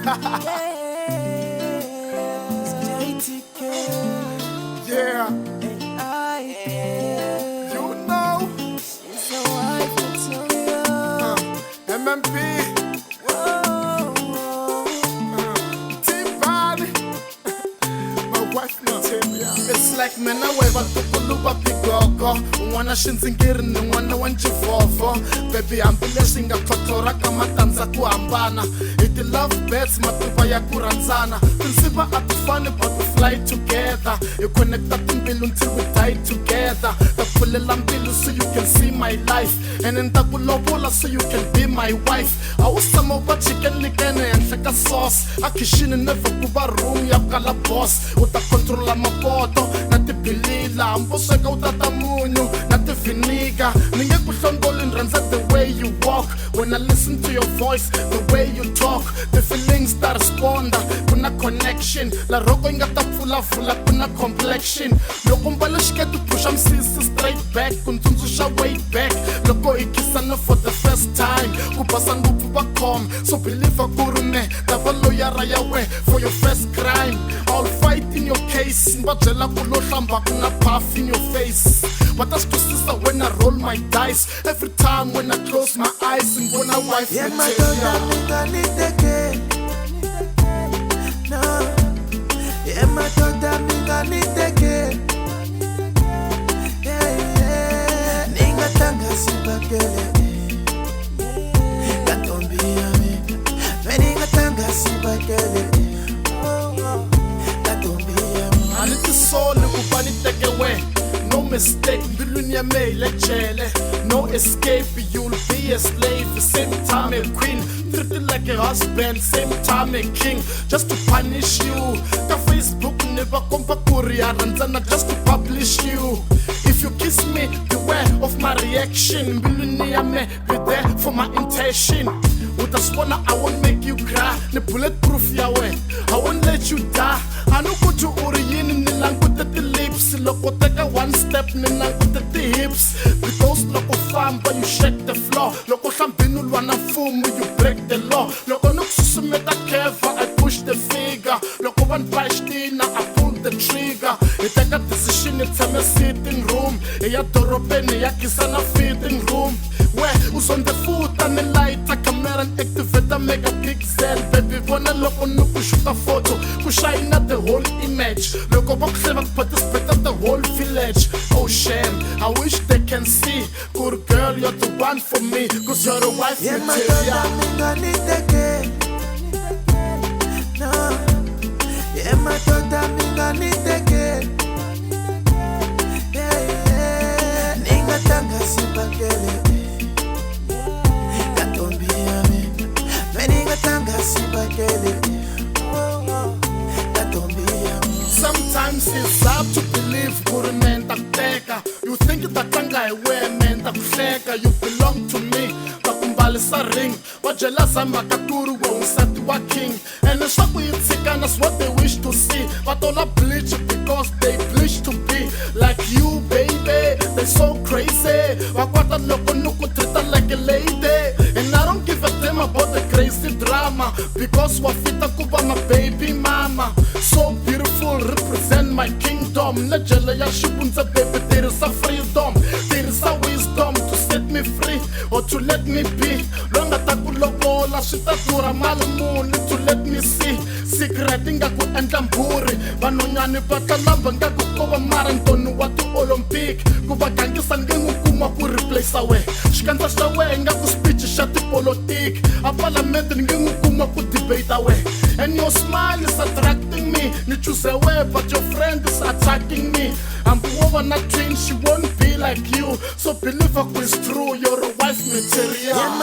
Yeah, you know, MMP, Mthimabni, my wife Mthimabni. It's like mena weva tukuluba pigogo, unwana shinzingiri ni unwana wanjivofo. Baby ambulance inga fatora kama tanza kuambana. Iti love bets matuba ya kuranzana. Principa atufani but we fly together. You connect up in bill until we die together. Tapule lambilu so you can see my life. And in takulobola so you can be my wife. Awusama uba chicken likene and shaka sauce. Akishini never kuba room ya kala boss. Uta controla mapoto, nati bilila. Mboseka utata munyu, nati viniga. Ninge kushondolin ranza the way you walk. When I listen to your voice, the way you talk, the feelings that respond, kuna connection. La roko inga tapula fula kuna complexion. Loko mbala shiketu push am sisi straight back. Kuntunzusha way back. Loko ikisana for the first time. Kupasa ngupu bakom. So believe a gurume. Davalo ya raya we for your first crime. I'll fight in your case. Mbajela kulo shamba kuna puff in your face. But that's just sister when I roll my dice. Every time when I close my eyes and when I wife yeah, my daughter, me no. Yeah, my daughter, me yeah. Ninga tanga sibakele. Katombia me. Ninga tanga sibakele. Katombia me. I need the soul, nukubani take away. No mistake, bilunya me lechele. No escape, you'll be a slave. Same time a queen, treated like a husband. Same time a king, just to punish you. The Facebook never kompa kuria ranzana just to publish you. If you kiss me, beware of my reaction. Bilunya me, be there for my intention. With a swanner, I won't make you cry. The bulletproof yawe, I won't let you die. I know go to Oriyin in the language the lips. Loco take a one step in the language the hips. Because loco fam, but you shake the floor. Loco champinul wana fool, you break the law. Loco no susumeta keva, I push the figure. Loco one pashtina, I pull the trigger. You take a decision, it's a sitting room. Ya doropene, ya kisana fitting room. Where who's on the foot and the light, a camera and activate a megapixel. Baby, wanna look on no shoot a photo, shine at the whole image. Look up clever, but it's better the whole village. Oh shame, I wish they can see. Good girl, you're the one for me. Cause you're the wife yeah, material. No. Yeah, my daughter, minga niteke. Yeah. Ninga tanga sibakele. Katombia me. Ninga tanga sibakele. Sometimes it's hard to believe kurumenta kuteka. You think that tanga ewe menta kusheka. You belong to me, bakumbalisa ring. Wajelasa makaturu wa unsati wa king. And it's what we take and that's what they wish to see. But all I bleach because they bleach to be like you, baby. They so crazy. Wakwata loko nuku treat her like a lady. And I don't give a damn about the crazy drama. Because wafita kuba my baby mama. So beautiful, represent my kingdom. Najela ya shibunza baby, there is a freedom. There is a wisdom to set me free or to let me be. Longa takulobola, shitatura malumuni to let me see. Secret inga ku endamburi. Vanonyani pakalamba nga kukoba marantonu watu Olympic. Kuba kangisa ngengu kuma ku replace away. Shikanta shawe nga ku speech shati politik. A parliament ngengu kuma ku debate away. And your smile is attracting me. You choose a way, but your friend is attacking me. I'm over not trained, she won't be like you. So believe her is true, you're a wife material. Yeah,